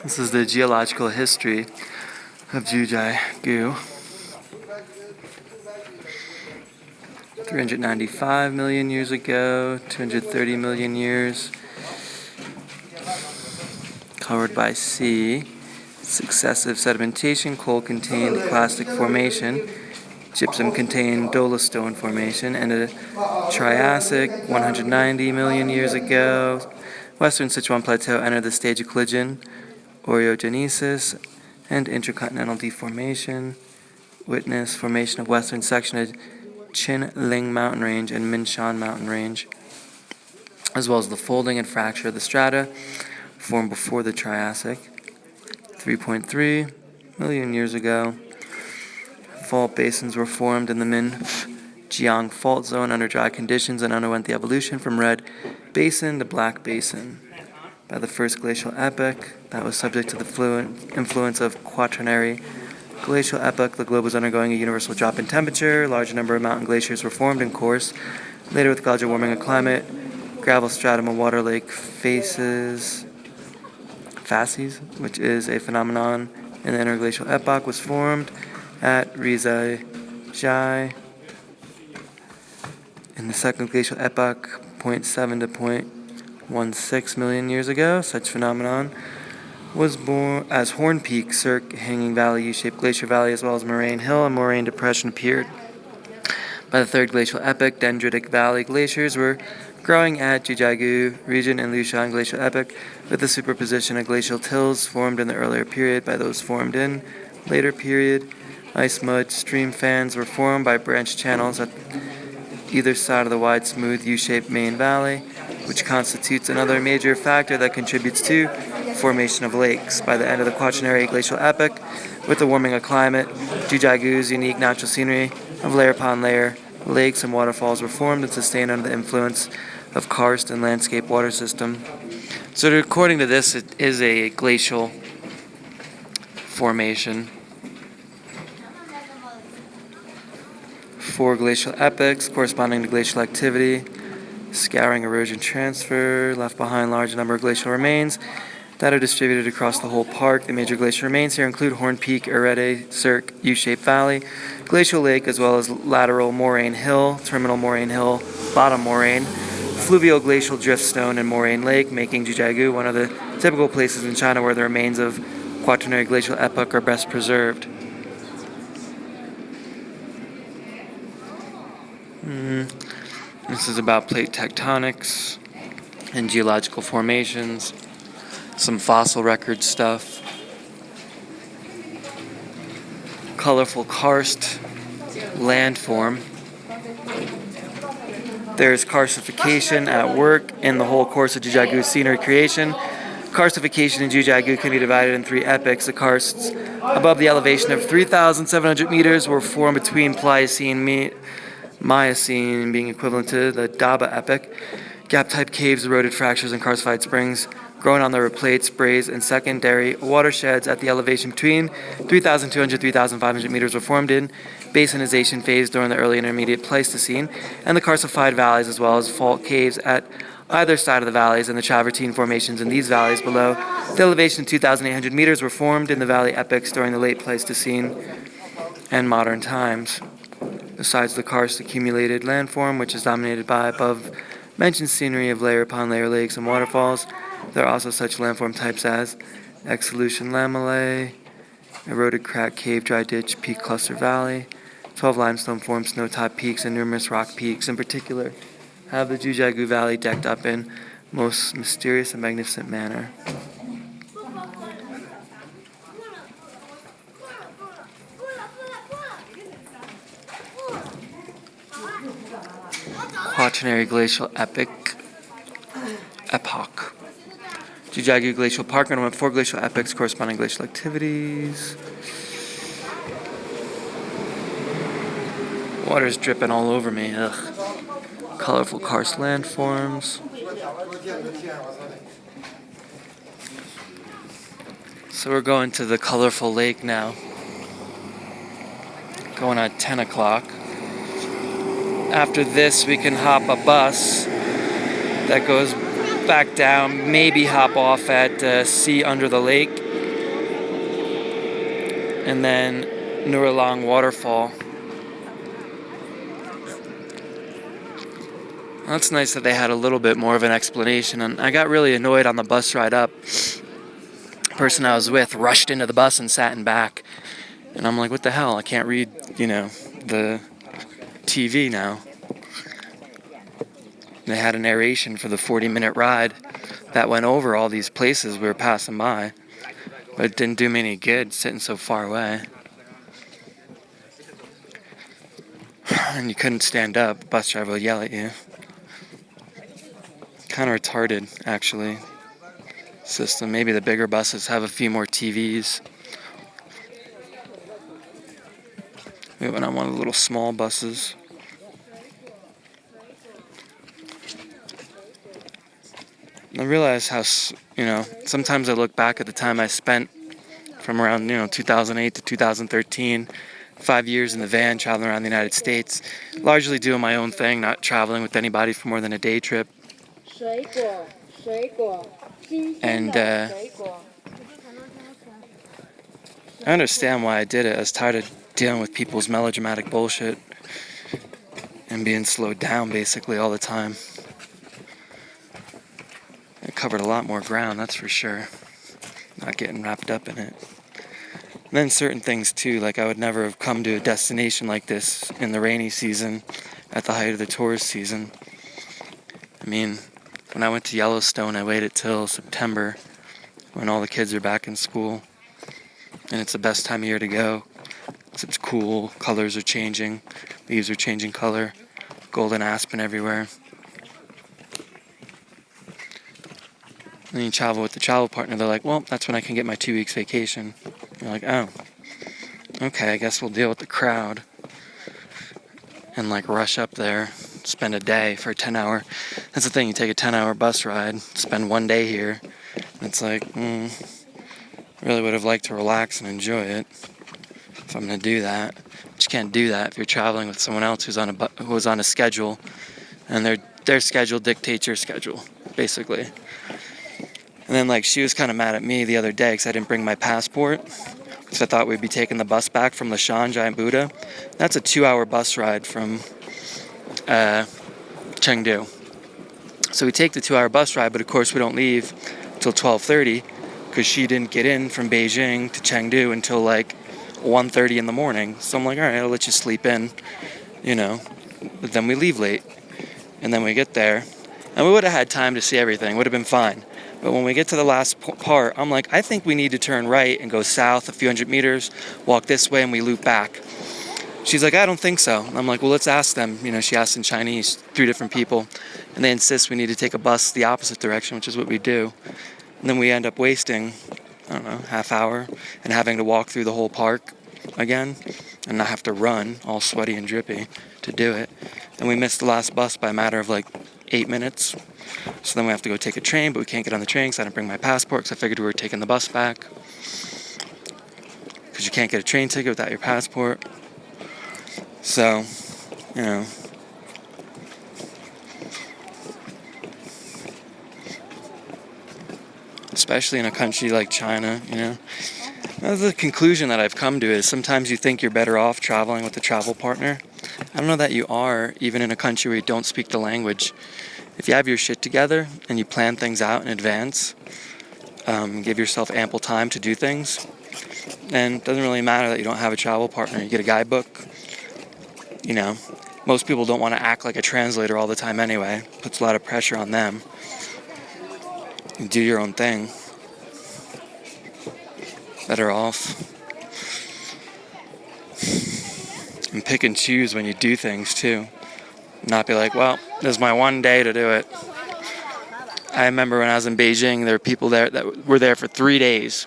This is the geological history of Jiuzhaigou. 395 million years ago, 230 million years, covered by sea, successive sedimentation, coal-contained clastic formation, gypsum-contained dolostone formation, and a Triassic 190 million years ago. Western Sichuan Plateau entered the stage of collision, orogenisis, and intercontinental deformation. Witness formation of western section of Qinling Mountain Range and Minshan Mountain Range, as well as the folding and fracture of the strata formed before the Triassic. 3.3 million years ago, fault basins were formed in the Min-Jiang fault zone under dry conditions and underwent the evolution from red basin to black basin. By the first glacial epoch that was subject to the influence of Quaternary glacial epoch, the globe was undergoing a universal drop in temperature. A large number of mountain glaciers were formed in course. Later, with gradual warming of climate, gravel stratum of water lake facies, which is a phenomenon in the interglacial epoch, was formed at Jiuzhaigou. In the second glacial epoch, 0.7 to 0.16 million years ago, such phenomenon was born as Horn Peak, Cirque, Hanging Valley, U-shaped glacier valley, as well as Moraine Hill and Moraine Depression appeared. By the third glacial epoch, dendritic valley glaciers were growing at Jiuzhaigou region and Liushan glacial epoch, with the superposition of glacial tills formed in the earlier period by those formed in later period. Ice mud stream fans were formed by branch channels at either side of the wide, smooth, U-shaped main valley, which constitutes another major factor that contributes to formation of lakes. By the end of the Quaternary glacial epoch, with the warming of climate, Jiuzhaigou's unique natural scenery of layer upon layer, lakes and waterfalls were formed and sustained under the influence of karst and landscape water system. So according to this, it is a glacial formation. 4 glacial epochs corresponding to glacial activity, scouring, erosion, transfer, left behind large number of glacial remains that are distributed across the whole park. The major glacial remains here include Horn Peak, Arete, Cirque, U-shaped valley, Glacial Lake, as well as lateral moraine hill, terminal moraine hill, bottom moraine, fluvial glacial driftstone, and moraine lake, making Jiuzhaigou one of the typical places in China where the remains of Quaternary glacial epoch are best preserved. This is about plate tectonics and geological formations, some fossil record stuff, colorful karst landform. There's karstification at work in the whole course of Jiuzhaigou scenery creation. Karstification in Jiuzhaigou can be divided in 3 epochs. The karsts above the elevation of 3,700 meters were formed between Pliocene Miocene, being equivalent to the Daba epoch. Gap-type caves, eroded fractures, and karstified springs growing on their plates, braes, and secondary watersheds at the elevation between 3,200 and 3,500 meters were formed in basinization phase during the early intermediate Pleistocene, and the karstified valleys, as well as fault caves at either side of the valleys and the travertine formations in these valleys below the elevation of 2,800 meters were formed in the valley epochs during the late Pleistocene and modern times. Besides the karst accumulated landform, which is dominated by above-mentioned scenery of layer upon layer lakes and waterfalls, there are also such landform types as exsolution lamellae, eroded crack cave, dry ditch, peak cluster valley, 12 limestone formed snow-topped peaks, and numerous rock peaks. In particular, have the Jiuzhaigou Valley decked up in most mysterious and magnificent manner. Quaternary glacial epoch. Jiuzhaigou Glacial Park underwent 4 glacial epochs corresponding glacial activities. Water's dripping all over me. Ugh. Colorful karst landforms. So we're going to the colorful lake now. Going at 10 o'clock. After this, we can hop a bus that goes back down, maybe hop off at sea under the lake. and then Nurulong Waterfall. Well, it's nice that they had a little bit more of an explanation, and I got really annoyed on the bus ride up. The person I was with rushed into the bus and sat in back, and I'm like, what the hell? I can't read, the TV now. They had a narration for the 40-minute ride that went over all these places we were passing by, but it didn't do me any good sitting so far away. And you couldn't stand up. The bus driver would yell at you. Kind of retarded, actually. System. Maybe the bigger buses have a few more TVs. We went on one of the little small buses. I realize how, sometimes I look back at the time I spent from around, 2008 to 2013, 5 years in the van traveling around the United States, largely doing my own thing, not traveling with anybody for more than a day trip. And I understand why I did it. I was tired of dealing with people's melodramatic bullshit and being slowed down basically all the time. I covered a lot more ground, that's for sure. Not getting wrapped up in it. And then certain things too, like I would never have come to a destination like this in the rainy season at the height of the tourist season. I mean, when I went to Yellowstone, I waited till September when all the kids are back in school. And it's the best time of year to go. It's cool, colors are changing, leaves are changing color, golden aspen everywhere. And then you travel with the travel partner, they're like, well, that's when I can get my 2 weeks vacation. You're like, oh, okay, I guess we'll deal with the crowd. And rush up there, spend a day for a 10-hour. That's the thing, you take a 10-hour bus ride, spend 1 day here. And it's like, really would have liked to relax and enjoy it if I'm going to do that. But you can't do that if you're traveling with someone else who's on a schedule, and their schedule dictates your schedule, basically. And then she was kind of mad at me the other day because I didn't bring my passport, because I thought we'd be taking the bus back from Lashan, Giant Buddha. That's a 2-hour bus ride from Chengdu. So we take the 2-hour bus ride, but of course we don't leave till 12:30 because she didn't get in from Beijing to Chengdu until 1:30 in the morning. So I'm like, all right, I'll let you sleep in, but then we leave late. And then we get there, and we would have had time to see everything, would have been fine. But when we get to the last part, I'm like, I think we need to turn right and go south a few hundred meters, walk this way, and we loop back. She's like, I don't think so. I'm like, well, let's ask them. She asked in Chinese, 3 different people, and they insist we need to take a bus the opposite direction, which is what we do. And then we end up wasting, I don't know, half hour and having to walk through the whole park again and not have to run all sweaty and drippy to do it. And we missed the last bus by a matter of 8 minutes. So then we have to go take a train, but we can't get on the train because I didn't bring my passport because I figured we were taking the bus back. Because you can't get a train ticket without your passport. So, especially in a country like China, the conclusion that I've come to is sometimes you think you're better off traveling with a travel partner. I don't know that you are, even in a country where you don't speak the language. If you have your shit together and you plan things out in advance, give yourself ample time to do things, then it doesn't really matter that you don't have a travel partner. You get a guidebook. Most people don't want to act like a translator all the time anyway. Puts a lot of pressure on them. You do your own thing. Better off. And pick and choose when you do things too. Not be like, well, this is my one day to do it. I remember when I was in Beijing, there were people there that were there for 3 days.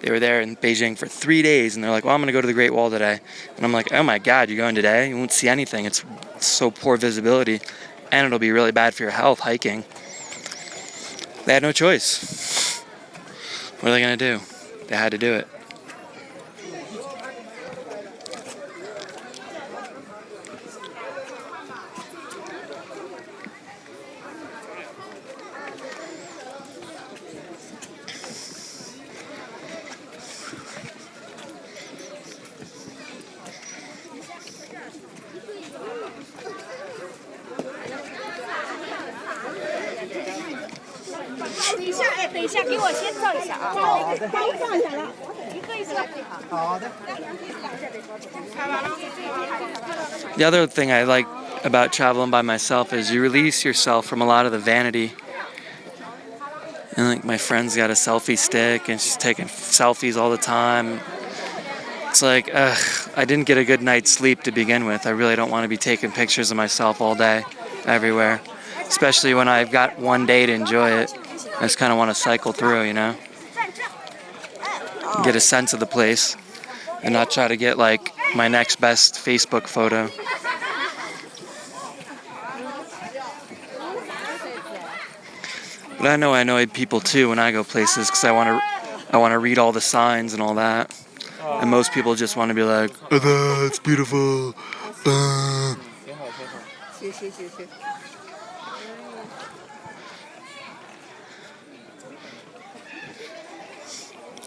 They were there in Beijing for 3 days, and they're like, well, I'm going to go to the Great Wall today. And I'm like, oh my God, you're going today? You won't see anything. It's so poor visibility, and it'll be really bad for your health hiking. They had no choice. What are they going to do? They had to do it. The other thing I like about traveling by myself is you release yourself from a lot of the vanity. And like my friend's got a selfie stick and she's taking selfies all the time. It's like, ugh, I didn't get a good night's sleep to begin with. I really don't want to be taking pictures of myself all day, everywhere. Especially when I've got one day to enjoy it. I just kind of want to cycle through, you know? Get a sense of the place and not try to get like my next best Facebook photo. But I know I annoy people too when I go places because I want to read all the signs and all that. And most people just want to be like, oh, it's beautiful.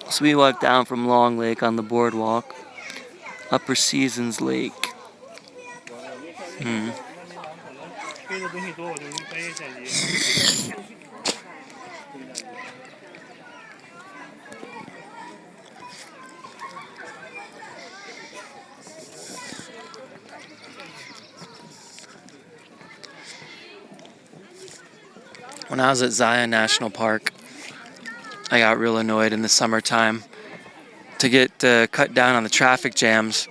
So we walked down from Long Lake on the boardwalk, Upper Seasons Lake. When I was at Zion National Park, I got real annoyed in the summertime. To get cut down on the traffic jams,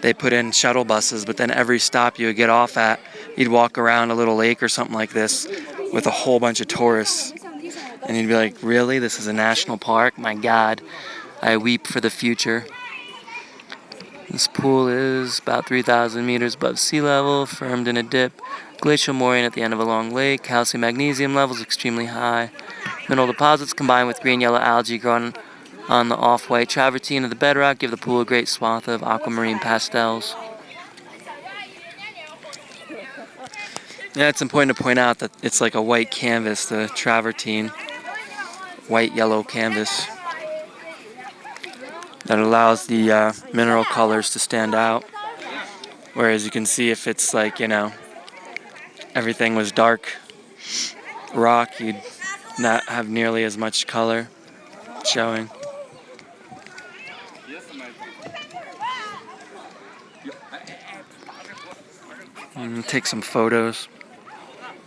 they put in shuttle buses, but then every stop you would get off at, you'd walk around a little lake or something like this with a whole bunch of tourists. And you'd be like, really? This is a national park? My God, I weep for the future. This pool is about 3,000 meters above sea level, formed in a dip. Glacial moraine at the end of a long lake. Calcium magnesium levels extremely high. Mineral deposits combined with green-yellow algae growing on the off-white travertine of the bedrock give the pool a great swath of aquamarine pastels. Yeah, it's important to point out that it's like a white canvas, the travertine. White-yellow canvas that allows the mineral colors to stand out. Whereas you can see if it's like, you know, everything was dark rock, you'd not have nearly as much color showing. Take some photos.